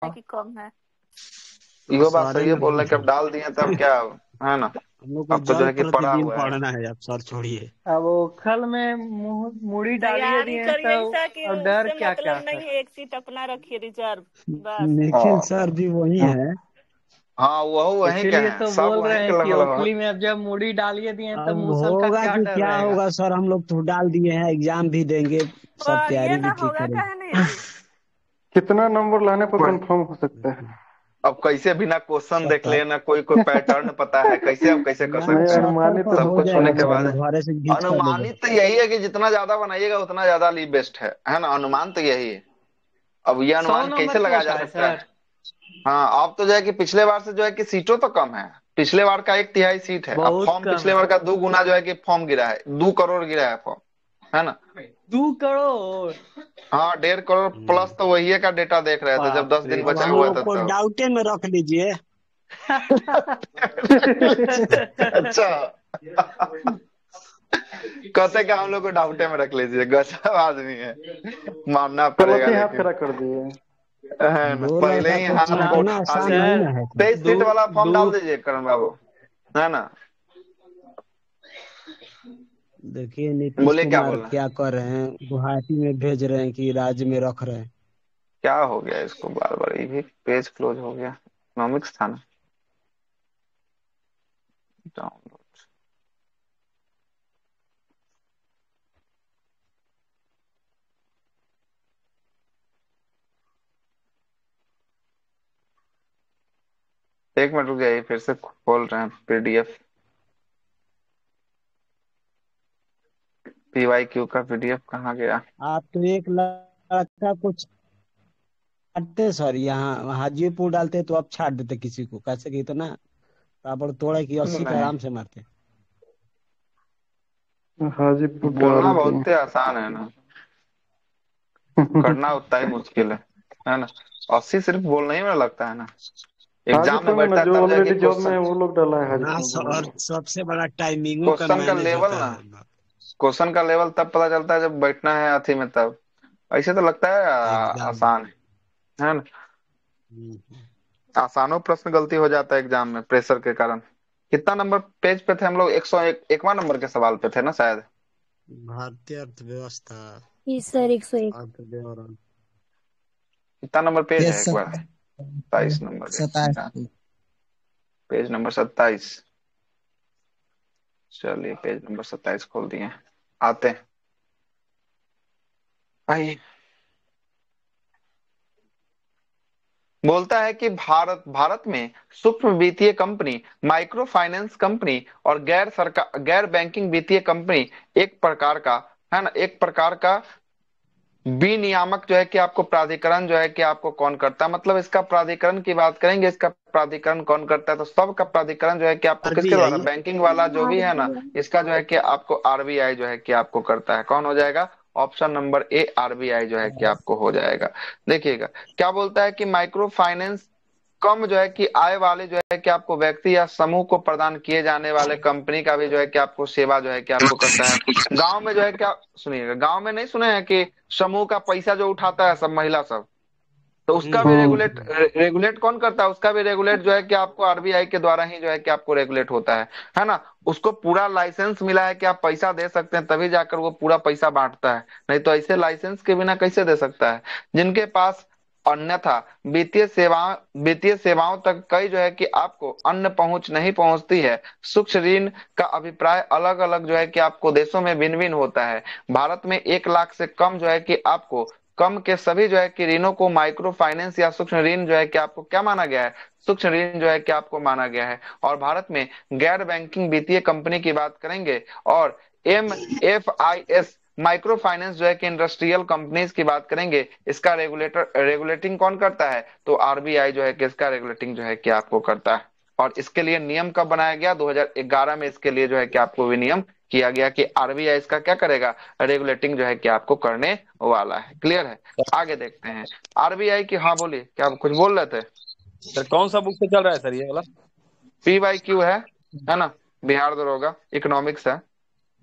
है कि कम है। यो बात सारे सही है, में बोल रहे बहुत कि है। अब डाल दिए तब क्या, है ना। हम लोग को अब तो जो जल है कि पड़ा प्रतिदिन हुआ है। पढ़ना है, अब सर छोड़िए। अब वो खल में मूड़ी डालिए तैयारी दिए तो करिए ऐसा कि अब डर उससे क्या क्या मतलब नहीं सर। है, एक सीट अपना रखिए रिजर्व बस। निखिल हाँ सर भी वही है। हाँ, वह वहीं के इसीलिए हैं, तो सब बोल वहीं रहे के हैं कि लगभग लगभग। ओखली में अब जब मूड़ी डालिए दिए तो अब मूसल का होगा क्या कि डर क्या रहेगा। होगा सर, हम लोग तो डाल दिए हैं, एग्जाम भी देंगे, सब ये तैयारी भी ना ठीक होगा करेंगे। कहे नहीं। कितना नंबर लाने पर वही। कंफर्म हो सकता है? अब कैसे बिना क्वेश्चन देख 70। ले ना, कोई कोई पैटर्न पता है, कैसे अब कैसे कर नहीं, सकते नहीं, हैं। 70 अनुमानित तो सब हो कुछ होने जाएगा के सर, बाद वो घरे से घींच कर ले अनुमानित जाए। तो यही है कि जितना ज्यादा बनाइएगा उतना ज्यादा ली बेस्ट है ना, अनुमान तो यही है। अब ये 100 अनुमान कैसे नंबर का लगाया जा होता है सकता सर। है। हाँ, अब तो जो है कि पिछले बार से जो है कि सीटों तो कम है। पिछले बार का 1/3 सीट है, अब बहुत फॉर्म कम पिछले है। बार का 2 गुना जो है कि फॉर्म गिरा है, 2 करोड़ गिरा है फॉर्म, है ना। 2 करोड़। हाँ, 1.5 करोड़ प्लस तो वही का डेटा देख रहे थे जब बाप 10 दिन रे अब बचा हम हुआ लोग था को तब। डाउटे में रख लीजिए। अच्छा। कहते क्या हम लोग को डाउटे में रख लीजिए, गजब आदमी है, मानना गलत पड़ेगा ही हाथ लेकिन। खड़ा कर दिए। है ना, दो पहले लड़का ही को हाथ ना गोट छांटना खा आसान लिया। नहीं सर। ना है सर। 23 दो सीट वाला फॉर्म दो डाल दीजिए करण बाबू, है ना। देखिए नीतीश बोले क्या कुमार बोल रहे हैं। क्या कर रहे हैं, गुवाहाटी में भेज रहे हैं कि राज्य में रख रहे हैं। क्या हो गया इसको, बार बार ये भी पेज क्लोज हो गया। इकोनॉमिक्स था ना। डाउनलोड। एक मिनट रुक जाइए, फिर से खोल रहे हैं पीडीएफ। पीवाईक्यू का पीडीएफ कहाँ गया। आप तो एक लड़का को छाटते सर, यहाँ हाजीपुर डालते तो आप छाट देते किसी को, कैसे कि इतना ताबड़ तोड़ा कि 80 पे नहीं, आराम से मारते। हाजीपुर बोलना डाल दिए। बहुत ही आसान है ना, करना उतना ही मुश्किल है ना। 80 सिर्फ बोलने ही में लगता है ना, एग्जाम में हाजीपुर में ना बैठता है जो तब जाके ऑलरेडी जॉब में क्वेश्चन। है वो लोग डाला है हाँ हाजीपुर में। सर, सबसे बड़ा टाइमिंगों का क्वेश्चन का मैनेज लेवल होता ना, है। क्वेश्चन का लेवल तब पता चलता है जब बैठना है अथी में तब। ऐसे तो लगता है एकदम। आसान है ना। आसानों प्रश्न गलती हो जाता है एग्जाम में प्रेशर के कारण। कितना नंबर पेज पे थे हम लोग, 101 एकवां नंबर के सवाल पे थे ना शायद। भारतीय अर्थव्यवस्था, जी सर 101। अर्थव्यवस्था। कितना नंबर पेज है यस एक सर। बार। 27 नंबर का, 27। Page number 27। चलिए पेज नंबर 27 खोल दिए, आते हैं। आइए। बोलता है कि भारत भारत में सूक्ष्म वित्तीय कंपनी, माइक्रो फाइनेंस कंपनी और गैर बैंकिंग वित्तीय कंपनी एक प्रकार का, है ना, एक प्रकार का विनियामक जो है कि आपको प्राधिकरण जो है कि आपको कौन करता है, मतलब इसका प्राधिकरण की बात करेंगे, इसका प्राधिकरण कौन करता है, तो सबका प्राधिकरण जो है कि आपको किसके द्वारा, आरबीआई। बैंकिंग वाला जो भी है ना, RBI। इसका जो है कि आपको आरबीआई जो है कि आपको करता है। कौन हो जाएगा, ऑप्शन नंबर ए आरबीआई जो है कि आपको हो जाएगा। देखिएगा क्या बोलता है कि माइक्रो फाइनेंस कम जो है कि आय वाले जो है कि आपको व्यक्ति या समूह को प्रदान किए जाने वाले कंपनी का भी जो है कि आपको सेवा जो है कि आपको करता है। गांव में जो है क्या, सुनिएगा, गांव में नहीं सुने हैं कि समूह का पैसा जो उठाता है सब महिला सब, तो उसका भी रेगुलेट हम्म। रेगुलेट कौन करता है, उसका भी रेगुलेट जो है कि आपको आरबीआई के द्वारा ही जो है कि आपको रेगुलेट होता है ना। उसको पूरा लाइसेंस मिला है कि आप पैसा दे सकते हैं, तभी जाकर वो पूरा पैसा बांटता है, नहीं तो ऐसे लाइसेंस के बिना कैसे दे सकता है। जिनके पास अन्यथा वित्तीय सेवाओं तक कई जो है कि आपको अन्य पहुंच नहीं पहुंचती है। सूक्ष्म ऋण का अभिप्राय अलग अलग जो है कि आपको देशों में भिन्न भिन्न होता है। भारत में 1 लाख से कम जो है कि आपको कम के सभी जो है कि ऋणों को माइक्रो फाइनेंस या सूक्ष्म ऋण जो है कि आपको क्या माना गया है, सूक्ष्म ऋण जो है कि आपको माना गया है। और भारत में गैर बैंकिंग वित्तीय कंपनी की बात करेंगे और MFIS माइक्रो फाइनेंस जो है कि इंडस्ट्रियल कंपनीज की बात करेंगे, इसका रेगुलेटिंग कौन करता है, तो आरबीआई जो है कि इसका रेगुलेटिंग जो है कि आपको करता है। और इसके लिए नियम कब बनाया गया, 2011 में इसके लिए जो है कि आपको विनियम किया गया कि आरबीआई इसका क्या करेगा, रेगुलेटिंग जो है कि आपको करने वाला है। क्लियर है, आगे देखते हैं आरबीआई की। हाँ बोलिए, क्या आप कुछ बोल रहे थे। सर कौन सा बुक से चल रहा है सर ये वाला। PYQ है ना, बिहार दरोगा, इकोनॉमिक्स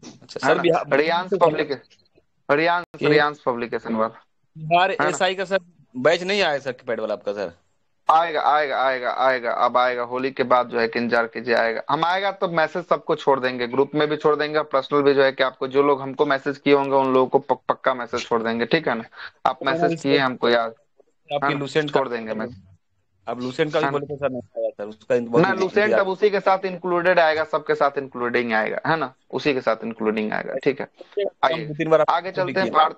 अच्छा है सर, ना। बिहार रियांश से चल रहा पब्लिक रियांश है ये। रियांश पब्लिकेशन वाला, बिहार है ना। एसआई का सर बैच नहीं आया सर पैड वाला आपका सर। आएगा आएगा आएगा आएगा, अब आएगा होली के बाद जो है कि इंतजार कीजिए, आएगा। हम आएगा तो मैसेज सबको छोड़ देंगे, ग्रुप में भी छोड़ देंगे, पर्सनल भी जो है कि आपको जो लोग हमको मैसेज किए होंगे उन लोगों को पक्का मैसेज छोड़ देंगे, ठीक है ना। आप मेरा मैसेज भी किए सर हमको याद, है आपकी ना, लूसेंट का, छोड़ देंगे मैसेज, अब लूसेंट का भी है ना। बोले तो सर नहीं आया सर, उसका बहुत ना लूसेंट इंतजार। अब उसी के साथ इंक्लूडेड आएगा, सबके साथ इंक्लूडिंग आएगा, है ना, उसी के साथ इंक्लूडिंग आएगा, ठीक है। हम आइए 2-3 बार आगे आपको भी चलते हैं। किया।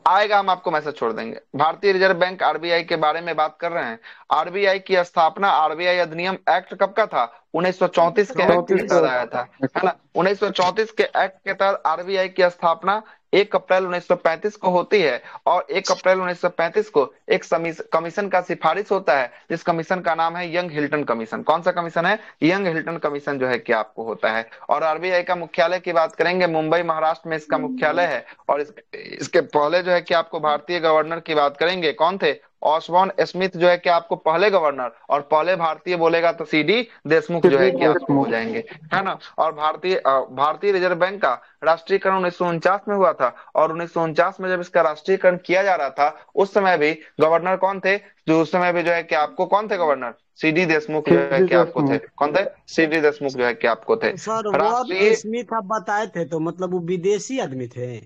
आएगा, हम आपको मैसेज छोड़ देंगे। भारतीय रिजर्व बैंक आरबीआई के बारे में बात कर रहे हैं। आरबीआई की स्थापना, आरबीआई अधिनियम एक्ट कब का था? 1934 के एक्ट के 34 तहत का आया था, है ना। 1934 के एक्ट के तहत आरबीआई की स्थापना 1 अप्रैल 1935 को होती है, और 1 अप्रैल 1935 को एक कमीशन का सिफारिश होता है, जिस कमीशन का नाम है यंग हिल्टन कमीशन। कौन सा कमीशन है? यंग हिल्टन कमीशन जो है कि आपको होता है। और आरबीआई का मुख्यालय की बात करेंगे, मुंबई महाराष्ट्र में इसका मुख्यालय है। और इसके पहले जो है कि आपको भारतीय गवर्नर की बात करेंगे, कौन थे? ऑसबॉर्न स्मिथ जो है कि आपको पहले गवर्नर, और पहले भारतीय बोलेगा तो सीडी देशमुख जो है सीडी कि आपको हो देशमुख। जाएंगे, है ना। और भारतीय रिजर्व बैंक का राष्ट्रीयकरण 1949 में हुआ था, और 1949 में जब इसका राष्ट्रीयकरण किया जा रहा था, उस समय भी गवर्नर कौन थे? जो उस समय भी जो है कि आपको कौन थे गवर्नर? सीडी देशमुख जो है सीडी कि आपको थे, देशमुख। कौन थे? सीडी देशमुख जो है कि आपको थे। तो सर वो राष्ट्रीय, स्मिथ आप बताए थे, तो मतलब वो विदेशी आदमी थे।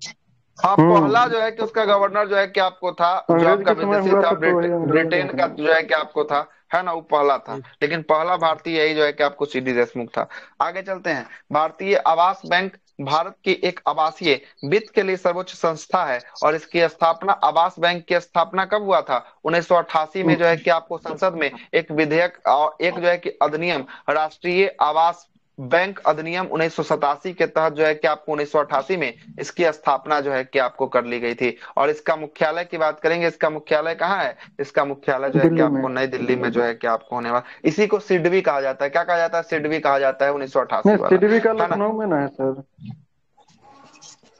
हाँ, पहला जो है कि उसका गवर्नर जो है कि आपको था, जो अंग्रेज आपका के समय विदेशी हुआ था, था तो वही अंग्रेज ब्रिटेन का गवर्नर। जो है कि आपको था, है ना, वो पहला था। लेकिन पहला भारतीय यही जो है कि आपको सीडी देशमुख था। आगे चलते हैं। भारतीय आवास बैंक भारत की एक आवासीय वित्त के लिए सर्वोच्च संस्था है, और इसकी स्थापना, आवास बैंक की स्थापना कब हुआ था? 1988 में जो है कि आपको संसद में एक विधेयक और एक जो है कि अधिनियम, राष्ट्रीय आवास बैंक अधिनियम 1987 के तहत जो है कि आपको 1988 में इसकी स्थापना जो है कि आपको कर ली गई थी। और इसका मुख्यालय की बात करेंगे, इसका मुख्यालय कहाँ है? इसका मुख्यालय जो है कि दिल्ली में। आपको नई दिल्ली में जो है कि आपको होने वाला, इसी को सिडबी कहा जाता है। क्या कहा जाता है? सिडबी कहा जाता है, 1988 नहीं, वाला, सीडीवी का है ना। लखनऊ में ना है सर,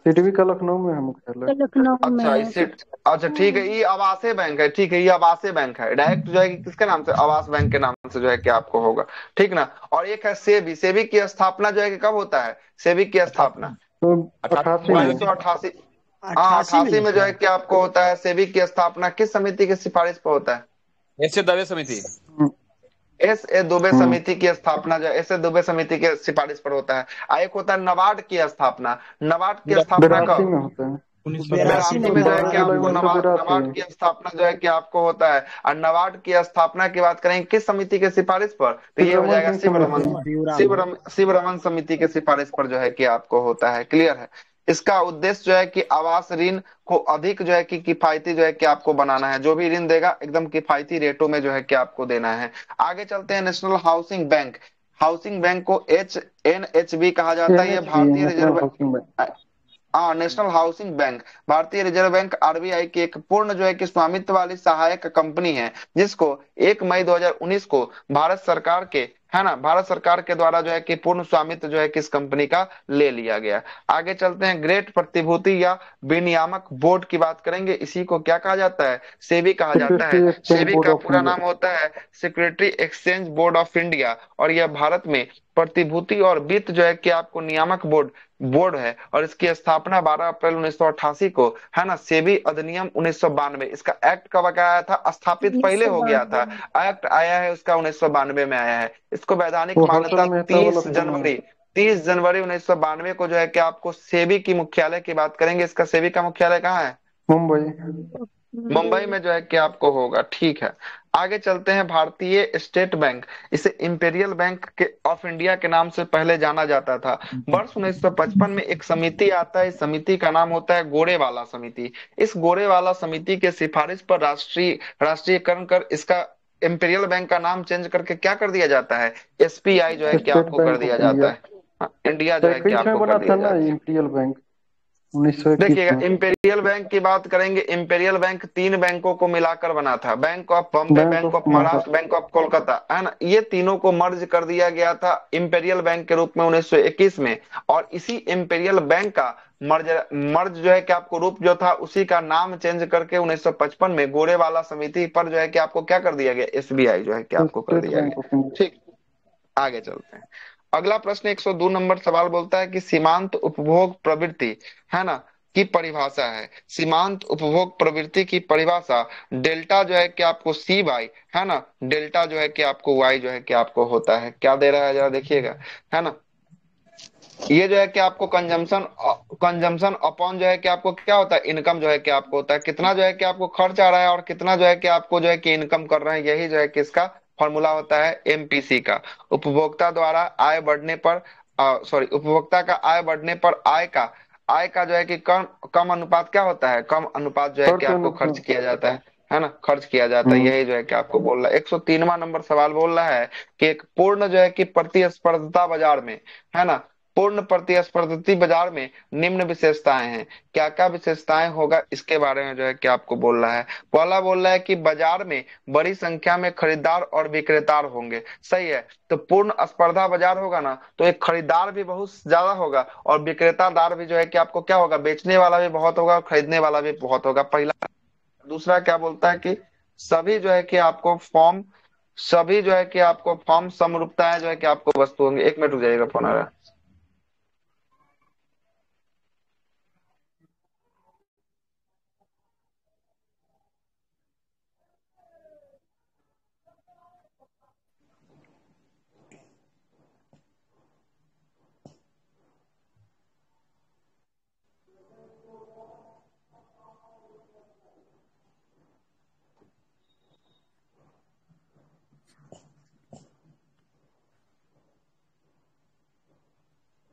सीडीवी का लखनऊ में है मुख्यालय। लखनऊ में अच्छा है। इसे, अच्छा ठीक है, ये आवासीय बैंक है, ठीक है, ये आवासीय बैंक है, डायरेक्ट जो है कि किसके नाम से? आवास बैंक के नाम से जो है कि आपको होगा, ठीक ना। और एक है सेबी। सेबी की स्थापना जो है कि कब होता है? सेबी की स्थापना तो 88 88 में। में। 1988। हाँ, 88 88 में में जो सर। है कि आपको होता है। सेबी की स्थापना किस समिति की सिफारिश पर होता है? ऐसे दवे समिति। हम्म, एस ए दुबे हम्म। समिति की स्थापना जो एस ए दुबे समिति के सिफारिश पर होता है। एक होता है नबार्ड की स्थापना। नबार्ड की स्थापना 82 कब? में होता है। 82 में 82 में जो है कि 12 जुलाई आपको 1982। नबार्ड की स्थापना जो है कि आपको होता है। और नबार्ड की स्थापना की बात करेंगे किस समिति के सिफारिश पर? तो ये हो शिवरमन जाएगा सिंह शिवरमन, समिति। शिवरमन समिति के सिफारिश पर जो है कि आपको होता है। क्लियर है। इसका उद्देश्य जो है कि आवास ऋण को अधिक जो है कि किफायती जो है कि आपको बनाना है। जो भी ऋण देगा एकदम किफायती रेटों में जो है कि आपको देना है। आगे चलते हैं। National housing bank. Housing bank को NHB कहा जाता है। ये एनएचबी, भारतीय नेशनल रिजर्व, हाउसिंग बैंक। हाँ, नेशनल हाउसिंग बैंक भारतीय रिजर्व बैंक आरबीआई की एक पूर्ण जो है कि स्वामित्व वाली सहायक कंपनी है, जिसको 1 मई 2019 को भारत सरकार के, है ना, भारत सरकार के द्वारा जो है कि पूर्ण स्वामित्व जो है कि इस कंपनी का ले लिया गया। आगे चलते हैं। ग्रेट प्रतिभूति या विनियामक बोर्ड की बात करेंगे। इसी को क्या कहा जाता है? सेबी कहा जाता सिक्योरिटी है। एक्सचेंज सेबी बोर्ड का ऑफ पूरा इंडिया। नाम होता है security exchange board of India, और यह भारत में प्रतिभूति और वित्त जो है कि आपको नियामक बोर्ड है। और इसकी स्थापना 12 अप्रैल 1988 को, है ना। सेबी अधिनियम 1992, इसका एक्ट कब आया था? स्थापित पहले हो गया था, एक्ट आया है उसका 1992 में आया है। इसको वैधानिक वो मान्यता हर्षल मेहता वाला फिल्म है। 30 जनवरी 1992 को जो है कि आपको सेबी की मुख्यालय की बात करेंगे। इसका सेबी का मुख्यालय कहाँ है? मुंबई। मुंबई में जो है कि आपको होगा, ठीक है। आगे चलते हैं। भारतीय स्टेट बैंक, इसे इंपेरियल बैंक के ऑफ इंडिया के नाम से पहले जाना जाता था। वर्ष 1955 में एक समिति आता है। इस समिति का नाम होता है गोरेवाला समिति। इस गोरेवाला समिति के सिफारिश पर राष्ट्रीयकरण कर इसका इंपेरियल बैंक का नाम चेंज करके क्या कर दिया जाता है? SBI जो है कि स्टेट आपको कर बैंक दिया ऑफ जाता इंडिया। है। इंडिया जो है कि 21 में आपको बना कर था दिया ना जाता है। इंपीरियल बैंक, 1921 देखिएगा, में। इंपेरियल बैंक की बात करेंगे। इंपेरियल बैंक 3 बैंकों को मिलाकर बना था। Bank of Bombay, bank bank of of Maharashtra, bank of Kolkata, है ना। ये तीनों को मर्ज कर दिया गया था इंपेरियल बैंक के रूप में 1921 में। और इसी इंपेरियल बैंक का मर्ज जो है कि आपको रूप जो था, उसी का नाम चेंज करके 1955 में गोरेवाला समिति पर जो है कि आपको क्या कर दिया गया? SBI जो है कि आपको कर स्टेट दिया बैंक ऑफ गया, इंडिया। ठीक। आगे चलते हैं। अगला प्रश्न 102 नंबर सवाल बोलता है कि सीमांत उपभोग प्रवृत्ति, है ना, की परिभाषा है, सीमांत उपभोग प्रवृत्ति की परिभाषा डेल्टा जो है कि आपको सी बाई, है ना, डेल्टा जो है कि आपको वाई जो है कि आपको होता है, क्या दे रहा है जरा देखिएगा, है ना। ये जो है कि आपको कंजम्पशन कंजम्पशन अपॉन जो है कि आपको क्या होता है, इनकम जो है कि आपको होता है, कितना जो है कि आपको खर्च आ रहा है और कितना जो है कि आपको जो है कि इनकम कर रहे हैं, यही जो है कि इसका फॉर्मूला होता है एमपीसी का। उपभोक्ता द्वारा आय बढ़ने पर सॉरी उपभोक्ता का आय बढ़ने पर आय का जो है कि कम कम अनुपात क्या होता है, कम अनुपात जो है कि खर्च आपको खर्च अनुपात। किया जाता है ना, खर्च किया जाता है, यही जो है कि आपको बोल रहा है। 103वां नंबर सवाल बोल रहा है कि एक पूर्ण जो है कि प्रतिस्पर्धा बाजार में, है ना, पूर्ण प्रतिस्पर्धी बाजार में निम्न विशेषताएं हैं, क्या क्या विशेषताएं होगा इसके बारे में जो है कि आपको बोल रहा है। पहला बोल रहा है कि बाजार में बड़ी संख्या में खरीदार और विक्रेता होंगे, सही है। तो पूर्ण स्पर्धा बाजार होगा ना, तो एक खरीदार भी बहुत ज्यादा होगा और विक्रेतादार भी जो है कि आपको क्या होगा, बेचने वाला भी बहुत होगा और खरीदने वाला भी बहुत होगा, पहला। दूसरा क्या बोलता है कि सभी जो है कि आपको फॉर्म सभी जो है कि आपको फॉर्म समरूपताएं जो है कि आपको वस्तु होंगी। एक मिनट रुक जाइएगा, फोन आ रहा है।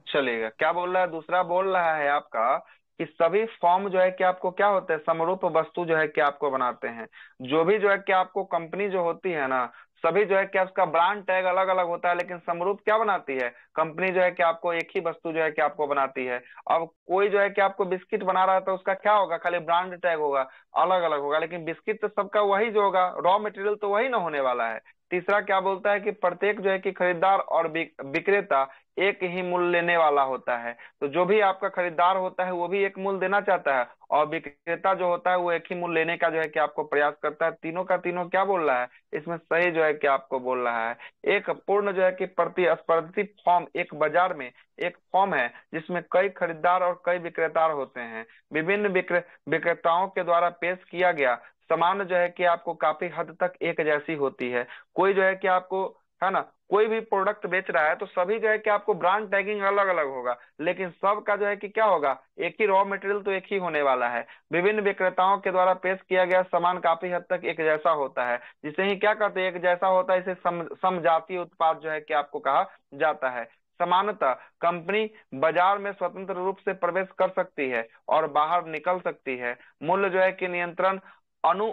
चलेगा, क्या बोल रहा है, दूसरा बोल रहा है आपका कि सभी फॉर्म जो है कि आपको क्या होते हैं, समरूप वस्तु जो है कि आपको बनाते हैं। जो भी जो है कि आपको कंपनी जो होती है ना, सभी जो है कि उसका ब्रांड टैग अलग अलग होता है, लेकिन समरूप क्या बनाती है कंपनी, जो है कि आपको एक ही वस्तु जो है कि आपको बनाती है। अब कोई जो है कि आपको बिस्किट बना रहा है तो उसका क्या होगा, खाली ब्रांड टैग होगा, अलग अलग होगा, लेकिन बिस्किट तो सबका वही जो होगा, रॉ मटेरियल तो वही ना होने वाला है। तीसरा क्या बोलता है कि प्रत्येक जो है कि खरीदार और विक्रेता एक ही मूल्य लेने वाला होता है। तो जो भी आपका खरीदार होता है वो भी एक मूल्य देना चाहता है और विक्रेता जो होता है वो एक ही मूल्य लेने का जो है कि आपको प्रयास करता है। तीनों का तीनों क्या बोल रहा है इसमें, सही जो है कि आपको बोल रहा है। एक पूर्ण जो है कि प्रतिस्पर्धी फॉर्म एक बाजार में एक फॉर्म है जिसमें कई खरीदार और कई विक्रेता होते हैं। विभिन्न विक्रेताओं के द्वारा पेश किया गया सामान जो है कि आपको काफी हद तक एक जैसी होती है। कोई जो है कि आपको, है ना, कोई भी प्रोडक्ट बेच रहा है तो सभी जो है कि आपको ब्रांड टैगिंग अलग अलग होगा, लेकिन सबका जो है कि क्या होगा, एक ही रॉ मटेरियल तो एक ही होने वाला है। विभिन्न विक्रेताओं के द्वारा पेश किया गया सामान काफी हद तक एक जैसा होता है, जिसे ही क्या कहते हैं, एक जैसा होता है, इसे समजातीय उत्पाद जो है कि आपको कहा जाता है। समानतः कंपनी बाजार में स्वतंत्र रूप से प्रवेश कर सकती है और बाहर निकल सकती है। मूल्य जो है कि नियंत्रण, अनु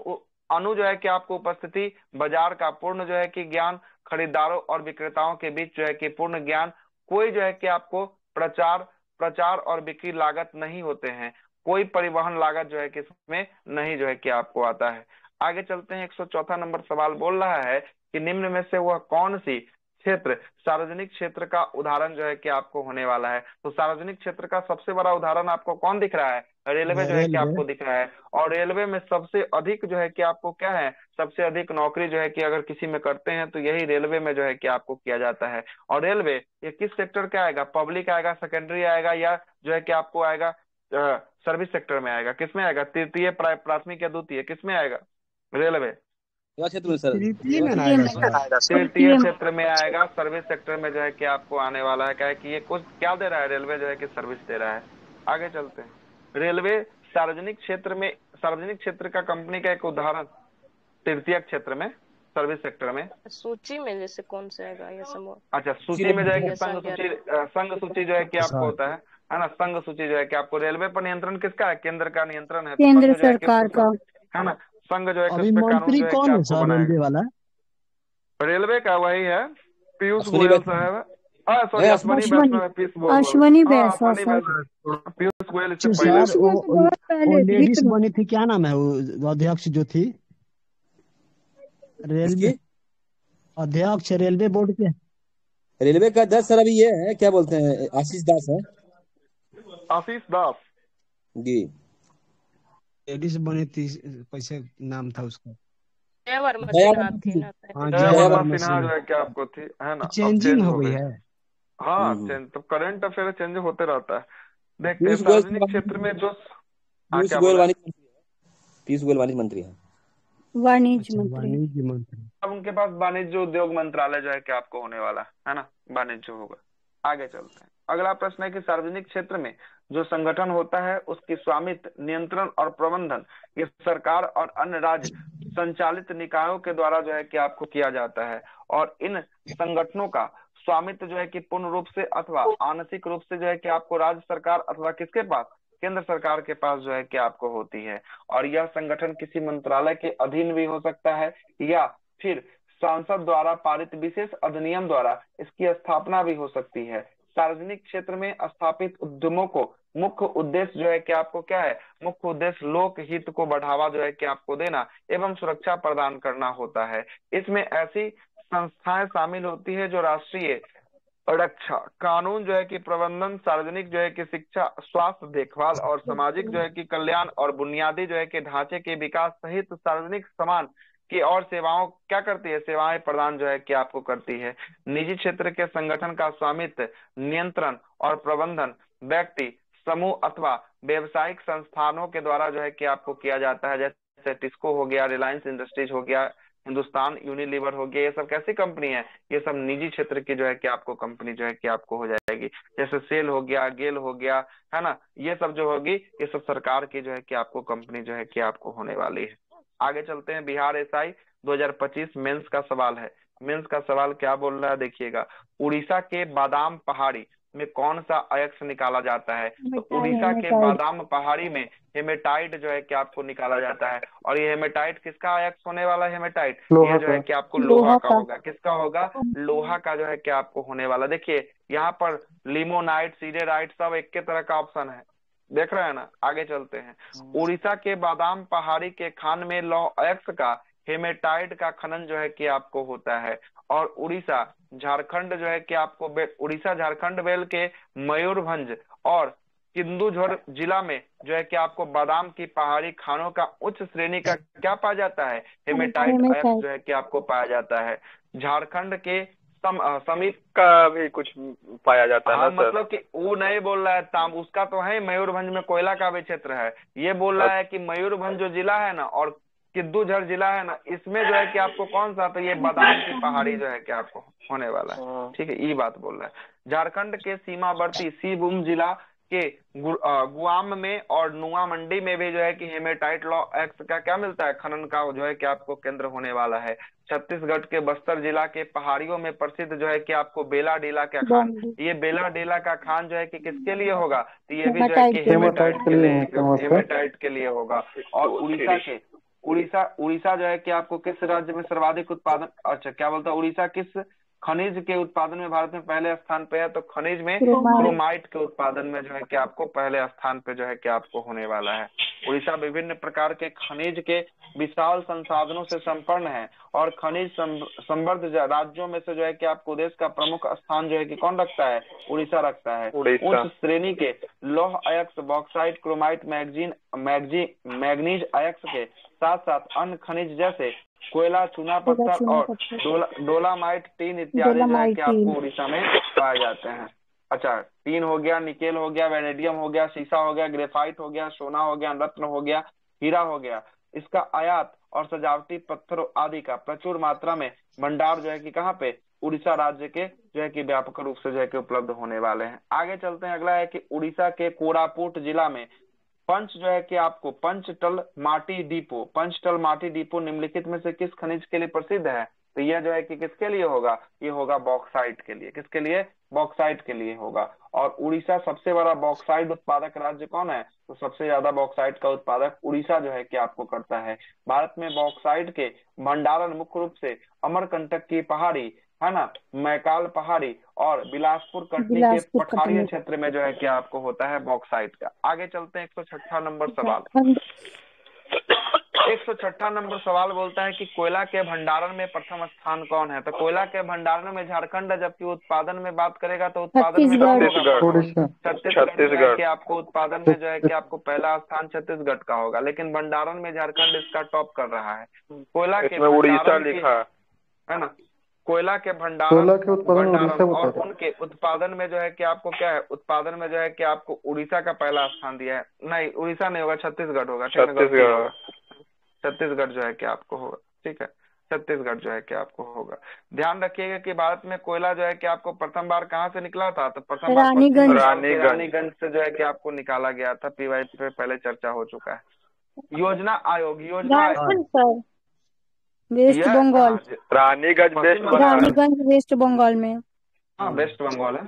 अनु जो है कि आपको उपस्थिति, बाजार का पूर्ण जो है कि ज्ञान, खरीदारों और विक्रेताओं के बीच जो है कि पूर्ण ज्ञान, कोई जो है कि आपको प्रचार प्रचार और बिक्री लागत नहीं होते हैं, कोई परिवहन लागत जो है कि इसमें नहीं जो है कि आपको आता है। आगे चलते हैं, 104वां नंबर सवाल बोल रहा है कि निम्न में से वह कौन सी क्षेत्र सार्वजनिक क्षेत्र का उदाहरण जो है कि आपको होने वाला है। तो सार्वजनिक क्षेत्र का सबसे बड़ा उदाहरण आपको कौन दिख रहा है, रेलवे जो है कि रेलवे। आपको दिख रहा है। और रेलवे में सबसे अधिक जो है कि आपको क्या है, सबसे अधिक नौकरी जो है कि अगर किसी में करते हैं तो यही रेलवे में जो है कि आपको किया जाता है। और रेलवे ये किस सेक्टर का आएगा, पब्लिक आएगा, सेकेंडरी आएगा, या जो है कि आपको आएगा सर्विस सेक्टर में आएगा, किसमें आएगा, तृतीय प्राथमिक या द्वितीय, किसमें आएगा रेलवे, सेवा क्षेत्र में सर, तृतीय सेवा में ना क्षेत्र आएगा में। सर। तृतीय क्षेत्र में आएगा, सर्विस सेक्टर में जो है कि आपको आने वाला है। क्या है कि ये कुछ क्या दे रहा है, रेलवे जो है कि सर्विस दे रहा है। आगे चलते हैं, रेलवे सार्वजनिक क्षेत्र में, सार्वजनिक क्षेत्र का कंपनी का एक उदाहरण तृतीय क्षेत्र में, सर्विस सेक्टर में। सूची में जैसे कौन से आएगा ये समूह, अच्छा, सूची में जो है कि जैसा संघ सूची जो है कि आपको होता है ना, संघ सूची जो है कि आपको, रेलवे पर नियंत्रण किसका है, केंद्र का नियंत्रण है, तो केंद्र संघ जो है कि सरकार का। है ना, संघ जो है कि अभी उस पे कानून मंत्री जो है कि कौन है आपको सर रेलवे बनाएगा। वाला? रेलवे का वही है, पीयूष अश्विनी गोयल वैष्णव। साहब है, सॉरी अश्वनी अश्वनी वैष्णव है, अश्वनी हाँ वैष्णव अश्वनी सर। वैष्णव, पीयूष गोयल इससे अच्छा पहले सर, थे। बहुत वो पहले लेडीज वित्त बनी थी, क्या नाम है वो अध्यक्ष जो थी, रेलवे इसकी अध्यक्ष रेलवे बोर्ड के? रेलवे का अध्यक्ष सर अभी ये है, क्या बोलते हैं, आशीष दास है आशीष दास, जी। लेडीज बनी थी, कैसे नाम था उसका? जयवर्मा दया सिन्हा वर्मा थी सिंह। ना हाँ, पहले। दया जयवर्मा जयवर्मा सिन्हा जो सिन्हा। है कि आपको थी, है ना, अब चेंजिंग चेंज हो हो गई गई। है। हाँ हम्म। चेंज तो करंट अफेयर चेंज होते रहता है। देखते हैं पीयूष गोयल सार्वजनिक क्षेत्र में जो हाँ पीयूष क्या गोयल बोला वाणिज्य मंत्री है। पीयूष गोयल वाणिज्य मंत्री है। वाणिज्य अच्छा, मंत्री। वाणिज्य मंत्री। अब उनके पास वाणिज्य उद्योग मंत्रालय जो है कि आपको होने वाला है ना, वाणिज्य होगा। आगे चलते हैं, अगला प्रश्न है कि सार्वजनिक क्षेत्र में जो संगठन होता है उसकी स्वामित्व, नियंत्रण और प्रबंधन ये सरकार और अन्य राज्य संचालित निकायों के द्वारा जो है कि आपको किया जाता है। और इन संगठनों का स्वामित्व जो है कि पूर्ण रूप से अथवा आंशिक रूप से जो है कि आपको राज्य सरकार अथवा किसके पास, केंद्र सरकार के पास जो है कि आपको होती है। और यह संगठन किसी मंत्रालय के अधीन भी हो सकता है या फिर सांसद द्वारा पारित विशेष अधिनियम द्वारा इसकी स्थापना भी हो सकती है। सार्वजनिक क्षेत्र में स्थापित उद्यमों को मुख्य उद्देश्य जो है कि आपको क्या है, मुख्य उद्देश्य लोक हित को बढ़ावा जो है कि आपको देना एवं सुरक्षा प्रदान करना होता है। इसमें ऐसी संस्थाएं शामिल होती है जो राष्ट्रीय रक्षा, कानून जो है कि प्रबंधन, सार्वजनिक जो है कि शिक्षा, स्वास्थ्य देखभाल और सामाजिक जो है कि कल्याण और बुनियादी जो है कि ढांचे के विकास सहित सार्वजनिक सामान की और सेवाओं क्या करती है, सेवाएं प्रदान जो है कि आपको करती है। निजी क्षेत्र के संगठन का स्वामित्व, नियंत्रण और प्रबंधन व्यक्ति, समूह अथवा व्यवसायिक संस्थानों के द्वारा जो है कि आपको किया जाता है। जैसे टिस्को हो गया, रिलायंस इंडस्ट्रीज हो गया, हिंदुस्तान यूनिलीवर हो गया, ये सब कैसी कंपनी है, ये सब निजी क्षेत्र की जो है कि आपको कंपनी जो है कि आपको हो जाएगी। जैसे सेल हो गया, गेल हो गया, है ना, ये सब जो होगी ये सब सरकार की जो है कि आपको कंपनी जो है कि आपको होने वाली है। आगे चलते हैं, बिहार एसआई 2025 मेंस का सवाल है। मेंस का सवाल क्या बोल रहा है देखिएगा, उड़ीसा के बादाम पहाड़ी में कौन सा अयस्क निकाला जाता है। तो उड़ीसा के बादाम पहाड़ी में हेमेटाइट जो है कि आपको निकाला जाता है। और ये हेमेटाइट किसका अयस्क होने वाला है, हेमेटाइट ये जो है कि आपको लोहा का होगा। किसका होगा, लोहा का जो है कि आपको होने वाला। देखिए यहाँ पर लिमोनाइट, सीडेराइट सब एक के तरह का ऑप्शन है, देख रहे हैं ना। आगे चलते हैं, उड़ीसा के बादाम पहाड़ी के खान में लौह अयस्क का हेमेटाइट का खनन जो है कि आपको होता है। और उड़ीसा झारखंड जो है कि आपको उड़ीसा झारखंड बेल के मयूरभंज और किंदुझर जिला में जो है कि आपको बादाम की पहाड़ी खानों का उच्च श्रेणी का क्या पाया जाता है, हेमेटाइट अयस्क जो है कि आपको पाया जाता है। झारखंड के समीप का भी कुछ पाया जाता है ना सर? मतलब कि वो नहीं बोल रहा है ताम, उसका तो है मयूरभंज में कोयला का भी क्षेत्र है। ये बोल रहा है कि मयूरभंज जो जिला है ना और किद्दूझर जिला है ना, इसमें जो है कि आपको कौन सा, तो ये बादाम की पहाड़ी जो है कि आपको होने वाला है। ठीक है, ये बात बोल रहा है। झारखंड के सीमावर्ती सिंहभूम जिला के गुआम में और नुआ मंडी में भी जो है कि हेमेटाइट लौह अयस्क का क्या मिलता है, खनन का जो है कि आपको केंद्र होने वाला है। छत्तीसगढ़ के बस्तर जिला के पहाड़ियों में प्रसिद्ध जो है कि आपको बेला डेला का खान, ये बेला डेला का खान जो है कि किसके लिए होगा, तो ये भी जो है कि हेमेटाइट के लिए होगा। और उड़ीसा जो है कि आपको किस राज्य में सर्वाधिक उत्पादन, अच्छा क्या बोलता है, उड़ीसा किस खनिज के उत्पादन में भारत में पहले स्थान पे है, तो खनिज में क्रोमाइट के उत्पादन में जो है कि आपको पहले स्थान पे जो है कि आपको होने वाला है। उड़ीसा विभिन्न प्रकार के खनिज के विशाल संसाधनों से संपन्न है और खनिज समृद्ध राज्यों में से जो है कि आपको देश का प्रमुख स्थान जो है कि कौन रखता है, उड़ीसा रखता है। उच्च श्रेणी के लौह अयस्क बॉक्साइट, क्रोमाइट, मैग्नीज अयस्क के साथ साथ अन्य खनिज जैसे कोयला, चूना पत्थर और डोलामाइट, टीन इत्यादि जो है कि आपको उड़ीसा में पाए जाते हैं। अच्छा, टीन हो गया, निकेल हो गया, वेनेडियम हो गया, शीशा हो गया, ग्रेफाइट हो गया, सोना हो गया, रत्न हो गया, हीरा हो गया, इसका आयात और सजावटी पत्थरों आदि का प्रचुर मात्रा में भंडार जो है कि कहाँ पे, उड़ीसा राज्य के जो है कि व्यापक रूप से जो है कि उपलब्ध होने वाले हैं। आगे चलते हैं, अगला है कि उड़ीसा के कोरापुट जिला में पंच जो है कि आपको पंचटल माटी डिपो निम्नलिखित में से किस खनिज के लिए प्रसिद्ध है, तो यह जो है कि किसके लिए होगा, ये होगा बॉक्साइट के लिए। किसके लिए, बॉक्साइट के लिए होगा। और उड़ीसा सबसे बड़ा बॉक्साइट उत्पादक राज्य कौन है, तो सबसे ज्यादा बॉक्साइट का उत्पादक उड़ीसा जो है कि आपको करता है। भारत में बॉक्साइट के भंडारण मुख्य रूप से अमरकंटक की पहाड़ी, है ना, मैकाल पहाड़ी और बिलासपुर कटनी के पठारी क्षेत्र में जो है कि आपको होता है बॉक्साइट का। आगे चलते हैं, 106 नंबर सवाल। 106 नंबर सवाल बोलता है कि कोयला के भंडारण में प्रथम स्थान कौन है, तो कोयला के भंडारण में झारखंड है, जबकि उत्पादन में बात करेगा तो उत्पादन में छत्तीसगढ़ के आपको उत्पादन में जो है कि आपको पहला स्थान छत्तीसगढ़ का होगा, लेकिन भंडारण में झारखंड इसका टॉप कर रहा है। कोयला के उड़ीसा लिखा है ना, कोयला के कोयला के उत्पादन उड़ीसा और बता रहे उनके उत्पादन में जो है कि आपको क्या है, उत्पादन में जो है कि आपको उड़ीसा का पहला स्थान दिया है। नहीं, उड़ीसा नहीं होगा, छत्तीसगढ़ होगा, ठीक है, गलती छत्तीसगढ़। होगा। छत्तीसगढ़ जो है कि आपको होगा, ठीक है, छत्तीसगढ़ जो है कि आपको होगा। ध्यान रखिएगा कि भारत में कोयला जो है कि आपको प्रथम बार कहाँ से निकला था, तो प्रथम बार पश्चिम रानीगंज। बंगाल के रानीगंज से जो है कि आपको निकाला गया था। पीवाई पे पहले चर्चा हो चुका है। योजना आयोग, झारखंड सर, वेस्ट यह बंगाल। रानीगंज वेस्ट बंगाल। रानीगंज वेस्ट बंगाल में। हाँ, वेस्ट बंगाल है,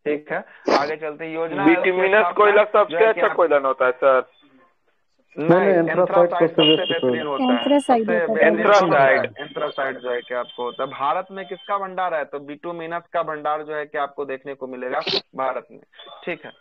ठीक है। आगे चलते हैं। योजना आयोग की बिटुमिनस स्थापना कोयला जो सबसे है कि अच्छा कोयला होता है सर। नहीं, एंथ्रासाइट एंथ्रासाइड सबसे सबसे बेस्ट बेहतरीन होता है, एंथ्रासाइड सबसे होता है। एंथ्रासाइड। एंथ्रासाइड जो है कि आपको होता है। भारत में किसका भंडार है, तो बिटुमिनस का भंडार जो है कि आपको देखने को मिलेगा भारत में, ठीक है।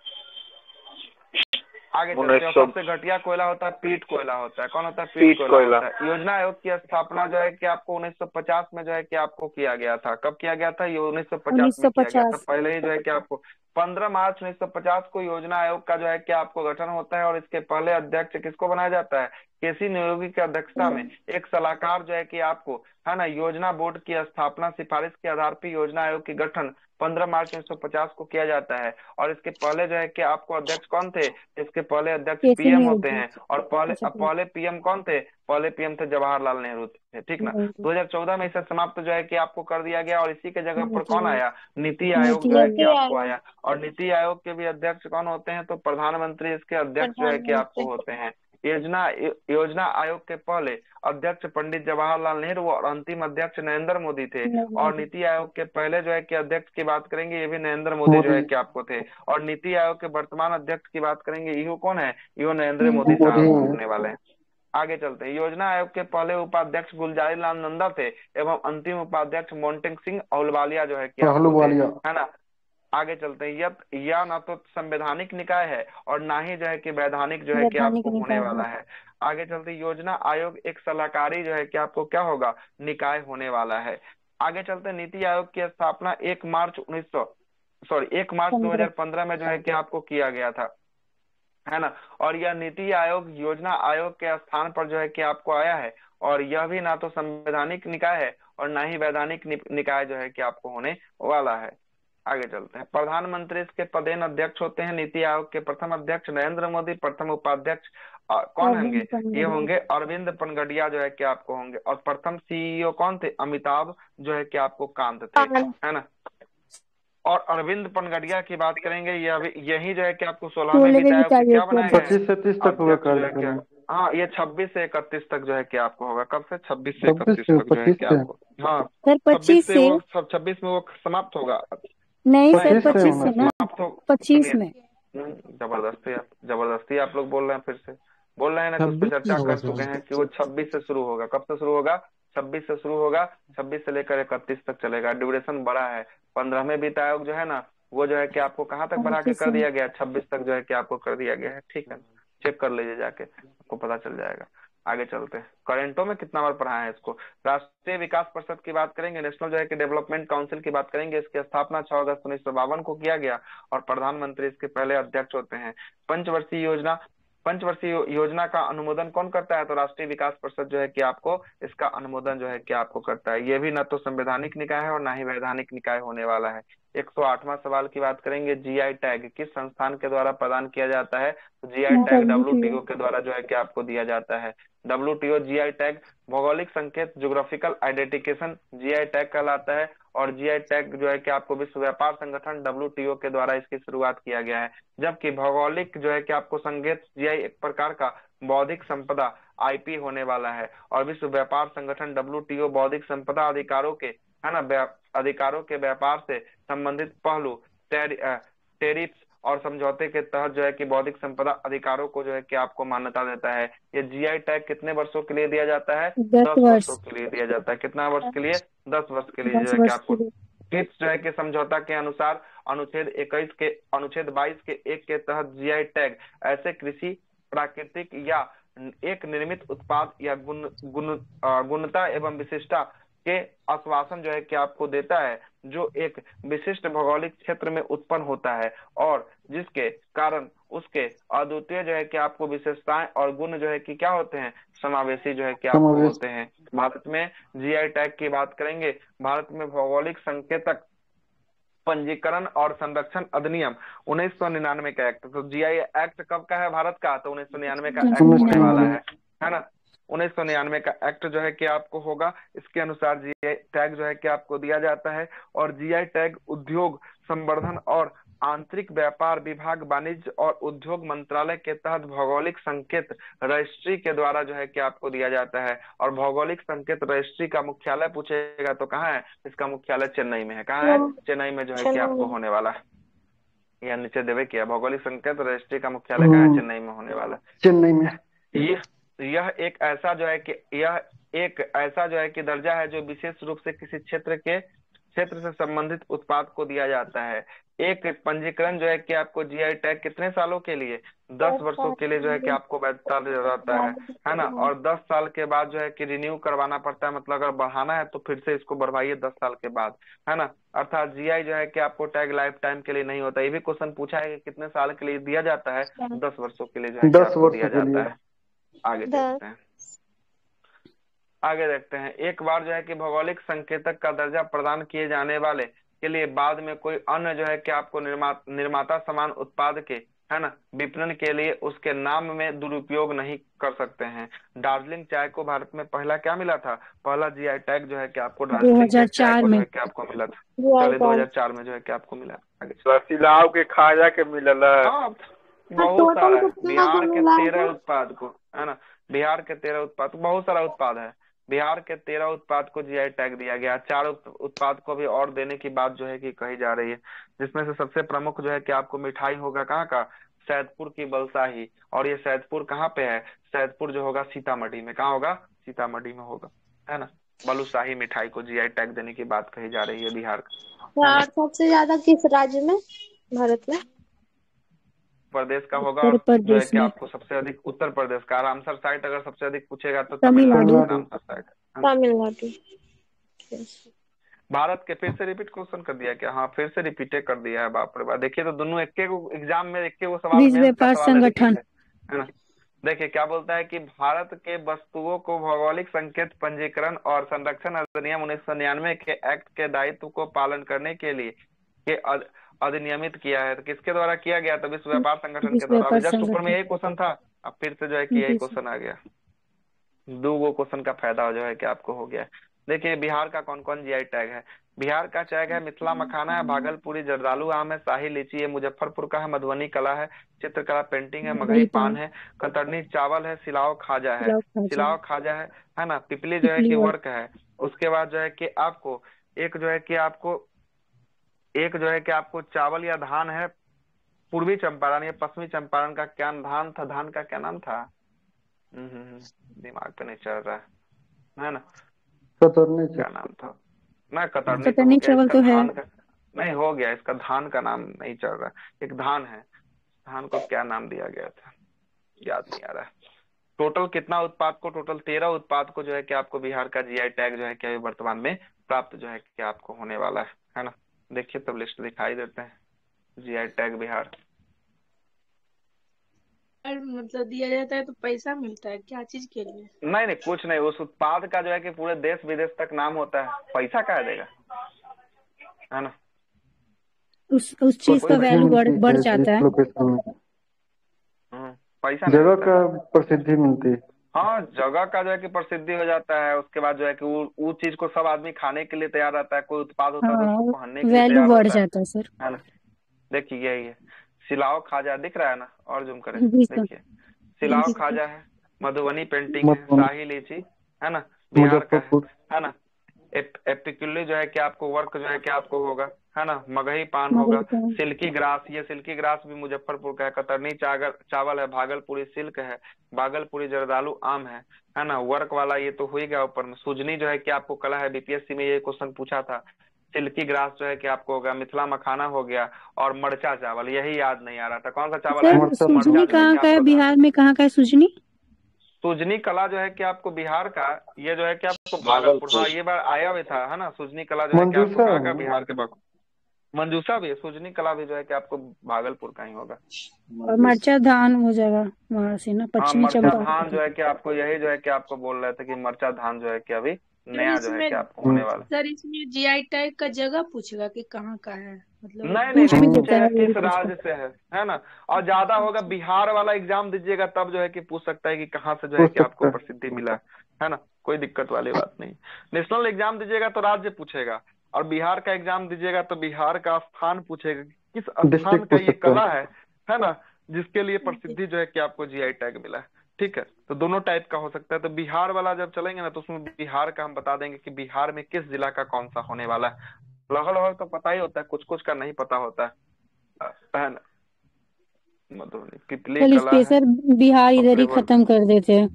आगे चलते हैं। सबसे घटिया कोयला होता है पीट कोयला होता है। कौन होता है, पीट कोयला होता है। योजना आयोग की स्थापना जो है कि आपको 1950 में जो है कि आपको किया गया था। कब किया गया था, ये 1950 में किया गया था। 1950। पहले ही जो है कि आपको 15 मार्च 1950 को योजना आयोग का जो है कि आपको गठन होता है, और इसके पहले अध्यक्ष किसको बनाया जाता है, केसी नियोगी की अध्यक्षता में एक सलाहकार जो है कि आपको, है ना, योजना बोर्ड की स्थापना सिफारिश के आधार पर योजना आयोग की गठन 15 मार्च 1950 को किया जाता है। और इसके पहले जो है कि आपको अध्यक्ष कौन थे, इसके पहले अध्यक्ष केसी पीएम नियोगी। होते हैं। और पहले पीएम कौन थे, पहले पीएम थे जवाहरलाल नेहरू थे, ठीक ना। 2014 में इसे समाप्त जो है कि आपको कर दिया गया, और इसी के जगह पर कौन आया, नीति आयोग जो है कि आपको आया। और नीति आयोग के भी अध्यक्ष कौन होते हैं, तो प्रधानमंत्री इसके अध्यक्ष जो है कि आपको होते हैं। योजना आयोग के पहले अध्यक्ष पंडित जवाहरलाल नेहरू और अंतिम अध्यक्ष नरेंद्र मोदी थे। और नीति आयोग के पहले जो है कि अध्यक्ष की बात करेंगे, ये भी नरेंद्र मोदी जो है कि आपको थे। और नीति आयोग के वर्तमान अध्यक्ष की बात करेंगे, इहो कौन है, इहो नरेंद्र मोदी साहब होने वाले हैं। आगे चलते हैं। योजना आयोग के पहले उपाध्यक्ष गुलजारी लाल नंदा थे, एवं अंतिम उपाध्यक्ष मोन्टेक सिंह अहलुवालिया जो है कि आपको थे, है ना। आगे चलते हैं। यह ना तो संवैधानिक निकाय है, और ना ही जो है कि वैधानिक जो है कि आपको होने वाला है। आगे चलते योजना आयोग एक सलाहकारी जो है कि आपको क्या होगा, निकाय होने वाला है। आगे चलते नीति आयोग की स्थापना 1 मार्च 2015 में जो है कि आपको किया गया था, है ना। और यह नीति आयोग योजना आयोग के स्थान पर जो है कि आपको आया है। और यह भी ना तो संवैधानिक निकाय है, और ना ही वैधानिक निकाय जो है कि आपको होने वाला है। आगे चलते हैं। प्रधानमंत्री इसके पदेन अध्यक्ष होते हैं। नीति आयोग के प्रथम अध्यक्ष नरेंद्र मोदी, प्रथम उपाध्यक्ष कौन होंगे, ये होंगे अरविंद पनगडिया जो है कि आपको होंगे। और प्रथम सीईओ कौन थे, अमिताभ जो है कि आपको कांत थे, है ना। और अरविंद पनगडिया की बात करेंगे, यही जो है कि आपको 16वें वित्त आयोग से क्या बनाया गया है, 25 से 30 तक होगा कार्यक्रम। हाँ, ये 26 से 31 तक जो है कि आपको होगा। कब से, 26 से 31 तक जो है कि आपको, हाँ, 25 से 26 में वो समाप्त होगा। नहीं सर, 25 से ना, 25 में। जबरदस्ती आप लोग बोल रहे हैं, फिर से बोल रहे हैं ना, कि उस पर चर्चा कर चुके हैं कि वो 26 से शुरू होगा। कब से शुरू होगा, 26 से शुरू होगा, 26 से लेकर 31 तक चलेगा। ड्यूरेशन बड़ा है। 15वें वित्त आयोग जो है ना, वो जो है कि आपको कहाँ तक बढ़ा के कर दिया गया, 26 तक जो है कि आपको कर दिया गया है, ठीक है। चेक कर लीजिए जाके, आपको पता चल जाएगा। आगे चलते हैं। करेंटो में कितना बार पढ़ा है इसको। राष्ट्रीय विकास परिषद की बात करेंगे, नेशनल जो है कि डेवलपमेंट काउंसिल की बात करेंगे। इसकी स्थापना 6 अगस्त 1952 को किया गया, और प्रधानमंत्री इसके पहले अध्यक्ष होते हैं। पंचवर्षीय योजना का अनुमोदन कौन करता है, तो राष्ट्रीय विकास परिषद जो है कि आपको इसका अनुमोदन जो है कि आपको करता है। ये भी न तो संवैधानिक निकाय है, और ना ही वैधानिक निकाय होने वाला है। 108वां सवाल की बात करेंगे। जीआई टैग किस संस्थान के द्वारा प्रदान किया जाता है, तो जीआई टैग डब्ल्यूटीओ के द्वारा जो है कि आपको दिया जाता है। डब्ल्यूटीओ जीआई टैग भौगोलिक संकेत, ज्योग्राफिकल आइडेंटिफिकेशन जीआई टैग कहलाता है। और जीआई टैग जो है कि आपको विश्व व्यापार संगठन डब्ल्यूटीओ के द्वारा इसकी शुरुआत किया गया है। जबकि भौगोलिक जो है कि आपको संकेत जीआई एक प्रकार का बौद्धिक संपदा आईपी होने वाला है। और विश्व व्यापार संगठन डब्ल्यूटीओ बौद्धिक संपदा अधिकारों के, है ना, अधिकारों के व्यापार से संबंधित पहलू, टेरिफ्स और समझौते के तहत जो है कि बौद्धिक संपदा अधिकारों को जो है कि आपको मान्यता देता है। ये जीआई टैग कितने वर्षों के लिए दिया जाता है, 10 वर्षों के लिए दिया जाता है। कितना वर्ष के लिए, 10 वर्ष के लिए जो है कि आपको। ट्रिप्स जो है कि समझौता के अनुसार अनुच्छेद 22 के 1 के तहत जीआई टैग ऐसे कृषि, प्राकृतिक या एक निर्मित उत्पाद या गुणता एवं विशिष्टता के आश्वासन जो है कि आपको देता है, जो एक विशिष्ट भौगोलिक क्षेत्र में उत्पन्न होता है, और जिसके कारण उसके अद्वितीय जो है कि आपको विशेषताएं और गुण जो है कि क्या होते हैं, समावेशी जो है कि आपको समावेश होते हैं। भारत में जीआई टैग की बात करेंगे, भारत में भौगोलिक संकेतक पंजीकरण और संरक्षण अधिनियम 1999 का एक्ट, तो जीआई एक्ट कब का है भारत का, तो 1999 का एक्ट होने वाला है ना। 1999 का एक्ट जो है कि आपको होगा, इसके अनुसार जीआई टैग जो है कि आपको दिया जाता है। और जीआई टैग उद्योग संवर्धन और आंतरिक व्यापार विभाग, वाणिज्य और उद्योग मंत्रालय के तहत भौगोलिक संकेत रजिस्ट्री के द्वारा जो है कि आपको दिया जाता है। और भौगोलिक संकेत रजिस्ट्री का मुख्यालय पूछेगा तो कहाँ है, इसका मुख्यालय चेन्नई में है। कहाँ है, चेन्नई में जो है कि आपको होने वाला है। यह नीचे देवे किया, भौगोलिक संकेत रजिस्ट्री का मुख्यालय कहाँ है, चेन्नई में होने वाला है। चेन्नई में। यह एक ऐसा जो है कि दर्जा है जो विशेष रूप से किसी क्षेत्र से संबंधित उत्पाद को दिया जाता है। एक पंजीकरण जो है कि आपको जीआई टैग कितने सालों के लिए, 10 वर्षों के लिए जो है कि आपको वैधता दिया जाता है ना। और 10 साल के बाद जो है कि रिन्यू करवाना पड़ता है, मतलब अगर बढ़ाना है तो फिर से इसको बढ़वाइए 10 साल के बाद, है ना। अर्थात जीआई जो है कि आपको टैग लाइफ टाइम के लिए नहीं होता। ये भी क्वेश्चन पूछा है कि कितने साल के लिए दिया जाता है, 10 वर्षों के लिए जो है कि 10 आपको दिया वर्षों के जाता लिए। है। आगे देखते हैं, एक बार जो है कि भौगोलिक संकेतक का दर्जा प्रदान किए जाने वाले के लिए बाद में कोई अन्य जो है कि आपको निर्माता समान उत्पाद के, है ना, विपणन के लिए उसके नाम में दुरुपयोग नहीं कर सकते हैं। दार्जिलिंग चाय को भारत में पहला क्या मिला था, पहला जीआई टैग जो है कि आपको दार्जिलिंग के चाय को जो है कि आपको मिला था, चलिए 2004 में जो है कि आपको मिला। सिलाव के खाजा के मिलल है। हाँ, बहुत सारा है। बिहार के 13 उत्पाद को, है ना, बिहार के 13 उत्पाद, बहुत सारा उत्पाद है। बिहार के 13 उत्पाद को जीआई टैग दिया गया, 4 उत्पाद को भी और देने की बात जो है कि कही जा रही है, जिसमें से सबसे प्रमुख जो है कि आपको मिठाई होगा कहाँ का, सैदपुर की बलसाही। और ये सैदपुर कहाँ पे है, सैदपुर जो होगा सीतामढ़ी में। कहाँ होगा, सीतामढ़ी में होगा, है ना। बलुशाही मिठाई को जीआई टैग देने की बात कही जा रही है बिहार का। और सबसे ज्यादा किस राज्य में, भारत में? प्रदेश का होगा, उत्तर और जो है प्रदेश कि में। आपको सबसे अधिक उत्तर प्रदेश का। रामसर साइट अगर सबसे अधिक पूछेगा तो तमिलनाडु। तमिलनाडु का रामसर साइट, है ना। तमिलनाडु। भारत के, फिर से रिपीट क्वेश्चन कर दिया क्या, हाँ फिर से रिपीटे कर दिया है, बाप रे बाप। देखिए तो दोनों एक एग्जाम में एक सवाल, विश्व मेंस का व्यापार सवाल संगठन। है ना। देखिए क्या बोलता है कि भारत के वस्तुओं को भौगोलिक संकेत पंजीकरण और संरक्षण अधिनियम 1999 के एक्ट के दायित्व को पालन करने के लिए के अधिनियमित किया है। तो किसके द्वारा किया गया, तो विश्व व्यापार संगठन के द्वारा। अभी जस्ट ऊपर में यही क्वेश्चन था, अब फिर से जो है कि यही क्वेश्चन आ गया। 2 क्वेश्चन का फायदा जो है कि आपको हो गया। देखिए बिहार का कौन कौन जीआई टैग है। बिहार का टैग है मिथिला मखाना है, भागलपुरी जर्दालू आम है, शाही लीची है, मुजफ्फरपुर का है, मधुबनी कला है, चित्रकला पेंटिंग है, मगही पान है, कतरनी चावल है, सिलाव खाजा है, है ना, पिपली जो है कि वर्क है। उसके बाद जो है कि आपको एक जो है कि आपको चावल या धान है, पूर्वी चंपारण या पश्चिमी चंपारण का क्या धान था, धान का क्या नाम था, दिमाग पे नहीं चल रहा है ना, कतरनी क्या नाम था ना, कतरनी चावल तो है, नहीं हो गया, इसका धान का नाम नहीं चल रहा। एक धान है, धान को क्या नाम दिया गया था, याद नहीं आ रहा है। टोटल कितना उत्पाद को, टोटल 13 उत्पाद को जो है कि आपको बिहार का जीआई टैग जो है कि वर्तमान में प्राप्त जो है कि आपको होने वाला है ना। देखिए तब लिस्ट दिखाई देते हैं, जीआई टैग बिहार। मतलब दिया जाता है तो पैसा मिलता है क्या चीज के लिए? नहीं कुछ नहीं, उस उत्पाद का जो है कि पूरे देश विदेश तक नाम होता है, पैसा क्या देगा, है ना। उस चीज का वैल्यू बढ़ जाता है, पैसा जगह का प्रसिद्धि मिलती है। हाँ, जगह का जो है कि प्रसिद्धि हो जाता है। उसके बाद जो है कि वो चीज को सब आदमी खाने के लिए तैयार रहता है, कोई उत्पाद होता है तो उसको पहनने के लिए वैल्यू बढ़ जाता है सर, है ना। देखिए यही है, सिलाव खाजा दिख रहा है ना, और जूम करें, देखिए सिलाव खाजा है, मधुबनी पेंटिंग है, शाही लीची है ना, बिहार का है ना। एपिकुली जो है कि आपको वर्क जो है कि आपको होगा, है ना, मगही पान होगा, सिल्की ग्रास, ये सिल्की ग्रास भी मुजफ्फरपुर का है, कतरनी चावल है, भागलपुरी सिल्क है, भागलपुरी जर्दालू आम है ना। वर्क वाला ये तो हो ही गया। ऊपर में सुजनी जो है कि आपको कला है, बीपीएससी में ये क्वेश्चन पूछा था। सिल्की ग्रास जो है कि आपको होगा, मिथिला मखाना हो गया, और मरचा चावल, यही याद नहीं आ रहा था कौन सा चावल है। सुजनी कहाँ का है, बिहार में कहाँ का है सुजनी? सुजनी कला जो है कि आपको बिहार का, ये जो है कि आपको भागलपुर, हाँ ये बार आया हुआ था, है ना। सुजनी कला जो है कि आपको कहाँ का, बिहार के मंजूषा भी है, सुजनी कला भी जो है कि आपको भागलपुर का ही होगा। और मरचा धान हो जाएगा वहां से ना, हाँ, पश्चिमी मरचा धान चंपारण। जो है कि आपको यही जो है कि आपको बोल रहे थे कि मरचा धान जो है कि अभी सर नया जो है कि इसमें आपको होने वाला है। सर इसमें जीआई टैग का जगह पूछेगा कि कहाँ का है, मतलब नहीं नहीं पूछ नहीं भी हम्म। देता पूछेगा है, वो भी किस पूछता राज्य से है ना। और ज्यादा होगा बिहार वाला एग्जाम दीजिएगा तब जो है कि पूछ सकता है कि कहाँ से जो है पूछ कि आपको सकता है। प्रसिद्धि मिला है ना। कोई दिक्कत वाली बात नहीं। नेशनल एग्जाम दीजिएगा तो राज्य पूछेगा, और बिहार का एग्जाम दीजिएगा तो बिहार का स्थान पूछेगा कि किस स्थान डिस्ट्रिक्ट का पूछ ये सकता कला है। है ना, जिसके लिए प्रसिद्धि जो है कि आपको जीआई टैग मिला है। ठीक है, तो दोनों टाइप का हो सकता है। तो बिहार वाला जब चलेंगे ना तो उसमें बिहार का हम बता देंगे कि बिहार में किस जिला का कौन सा होने वाला है। लगभग लगभग तो पता ही होता है, कुछ कुछ का नहीं पता होता है ना। मधुबनी पिपली चल कला है, स्पेशल बिहार इधर ही पकड़े खत्म कर देते हैं,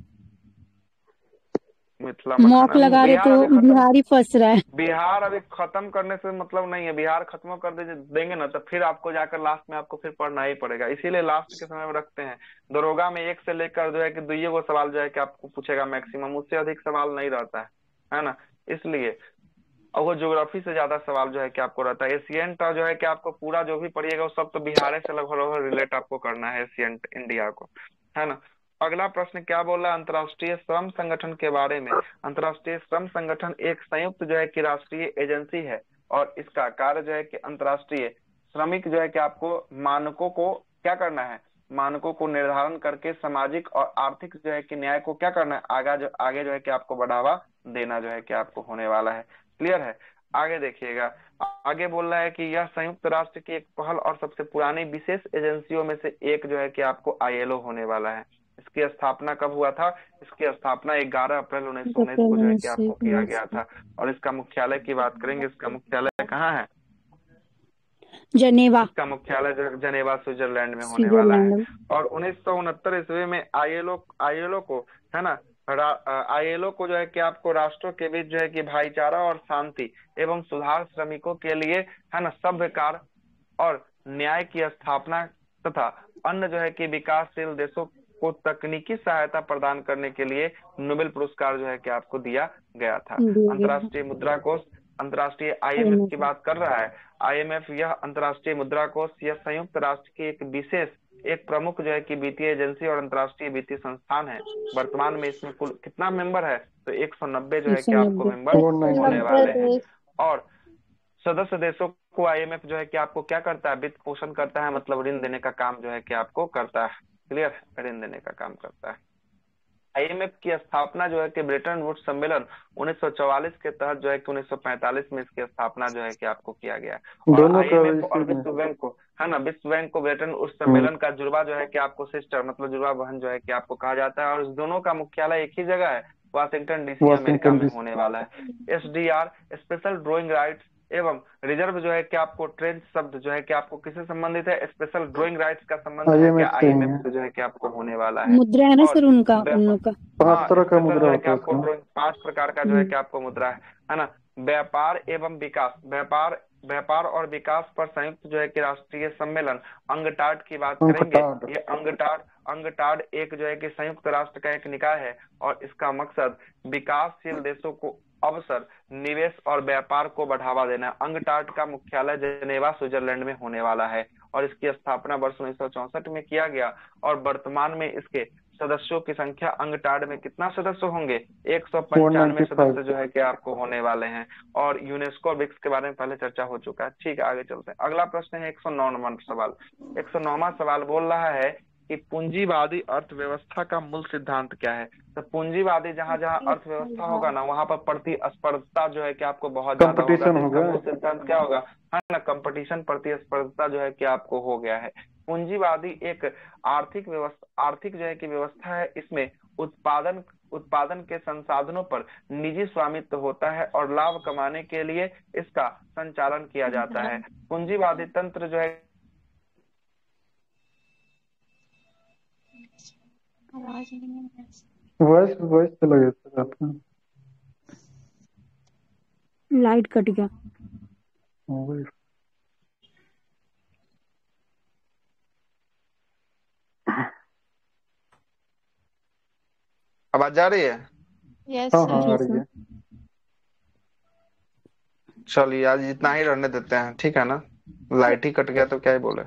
मिथिला मौक मखाना। लगा रहे बिहार तो अभी खत्म, बिहार ही फंस रहा है। बिहार अभी खत्म करने से मतलब नहीं है। बिहार खत्म कर देंगे ना तो फिर आपको जाकर लास्ट में आपको फिर पढ़ना ही पड़ेगा, इसीलिए लास्ट के समय में रखते हैं। दरोगा में एक से लेकर जो है कि दुइये को सवाल जो है कि आपको पूछेगा मैक्सिमम, उससे अधिक सवाल नहीं रहता है ना। इसलिए और वो ज्योग्राफी से ज्यादा सवाल जो है कि आपको रहता है। एशियंट जो है कि आपको पूरा जो भी पढ़िएगा वो सब तो बिहार से लगभग लगभग रिलेट आपको करना है, एशियंट इंडिया को, है ना। अगला प्रश्न क्या बोल रहा है अंतर्राष्ट्रीय श्रम संगठन के बारे में। अंतर्राष्ट्रीय श्रम संगठन एक संयुक्त जो है कि राष्ट्रीय एजेंसी है, और इसका कार्य जो है कि अंतर्राष्ट्रीय श्रमिक जो है कि आपको मानकों को क्या करना है, मानकों को निर्धारण करके सामाजिक और आर्थिक जो है कि न्याय को क्या करना है, आगे जो है कि आपको बढ़ावा देना जो है कि आपको होने वाला है। क्लियर है। आगे देखिएगा, आगे बोल रहा है कि यह संयुक्त राष्ट्र की एक पहल और सबसे पुरानी विशेष एजेंसियों में से एक जो है कि आपको आईएलओ होने वाला है। इसकी स्थापना कब हुआ था? इसकी स्थापना 11 अप्रैल 1919 को जो है कि आपको किया गया था। और इसका मुख्यालय की बात करेंगे, इसका मुख्यालय कहाँ है? जनेवा, इसका मुख्यालय जनेवा स्विट्जरलैंड में होने वाला है। स्विट्जरलैंड। और 1969 ईस्वी में आईएलओ को है ना, आईएलओ को जो है कि आपको राष्ट्रों के बीच जो है कि भाईचारा और शांति एवं सुधार, श्रमिकों के लिए है ना सभ्य कार्य और न्याय की स्थापना तथा अन्य जो है कि विकासशील देशों को तकनीकी सहायता प्रदान करने के लिए नोबेल पुरस्कार जो है कि आपको दिया गया था। अंतर्राष्ट्रीय मुद्रा कोष, अंतर्राष्ट्रीय आईएमएफ की बात कर रहा है। आईएमएफ यह अंतर्राष्ट्रीय मुद्रा कोष यह संयुक्त राष्ट्र की एक विशेष, एक प्रमुख जो है कि वित्तीय एजेंसी और अंतर्राष्ट्रीय वित्तीय संस्थान है। वर्तमान में इसमें कुल कितना मेंबर है? तो 190 जो है कि आपको मेंबर होने वाले हैं। और सदस्य देशों को आईएमएफ जो है कि आपको क्या करता है? वित्त पोषण करता है, मतलब ऋण देने का काम जो है कि आपको करता है। क्लियर, ऋण देने का काम करता है। आईएमएफ की स्थापना जो है कि ब्रेटन वुड्स सम्मेलन 1944 के तहत जो है कि 1945 में इसकी स्थापना जो है कि आपको किया गया। और आईएमएफ और विश्व बैंक को है ना, विश्व बैंक को ब्रेटन वुड्स सम्मेलन का जुड़वा जो है कि आपको सिस्टर मतलब जुड़वा बहन जो है कि आपको कहा जाता है। और इस दोनों का मुख्यालय एक ही जगह है, वाशिंगटन डीसी अमेरिका में होने वाला है। एसडीआर स्पेशल ड्राइंग राइट्स एवं रिजर्व जो है कि आपको ट्रेंच शब्द जो है कि आपको किससे संबंधित है? स्पेशल ड्राइंग राइट्स का संबंध है कि आईएमएफ से जो है कि आपको होने वाला है। मुद्रा है ना सर उनका, उन लोग का 5 तरह का मुद्रा होता है। 5 प्रकार का जो है कि आपको मुद्रा है ना। व्यापार एवं विकास, व्यापार और विकास पर संयुक्त जो है कि राष्ट्रीय सम्मेलन अंगटाड की बात करेंगे। ये अंगटाड एक जो है कि संयुक्त राष्ट्र का एक निकाय है, और इसका मकसद विकासशील देशों को अवसर, निवेश और व्यापार को बढ़ावा देना है। अंगटाड का मुख्यालय जेनेवा स्विट्जरलैंड में होने वाला है, और इसकी स्थापना वर्ष 1964 में किया गया। और वर्तमान में इसके सदस्यों की संख्या अंगटाड में कितना सदस्य होंगे? 195 सदस्य जो है कि आपको होने वाले हैं। और यूनेस्को ब्रिक्स के बारे में पहले चर्चा हो चुका है। ठीक है, आगे चलते हैं। अगला प्रश्न है 109वां सवाल। 109वां सवाल बोल रहा है कि पूंजीवादी अर्थव्यवस्था का मूल सिद्धांत क्या है? तो पूंजीवादी जहां जहां अर्थव्यवस्था होगा ना, वहां पर प्रतिस्पर्धा जो है कि आपको बहुत ज्यादा होगा। इसका मूल सिद्धांत क्या होगा? है ना, कंपटीशन, प्रतिस्पर्धा जो है कि आपको हो गया है। पूंजीवादी एक आर्थिक जो है कि व्यवस्था है। इसमें उत्पादन के संसाधनों पर निजी स्वामित्व होता है और लाभ कमाने के लिए इसका संचालन किया जाता है। पूंजीवादी तंत्र जो है वॉइस चला गया सर आपका, लाइट कट गया। आवाज जा रही है? यस हाँ सर। आ रही है। चलिए आज इतना ही रहने देते हैं, ठीक है ना। लाइट ही कट गया तो क्या ही बोले।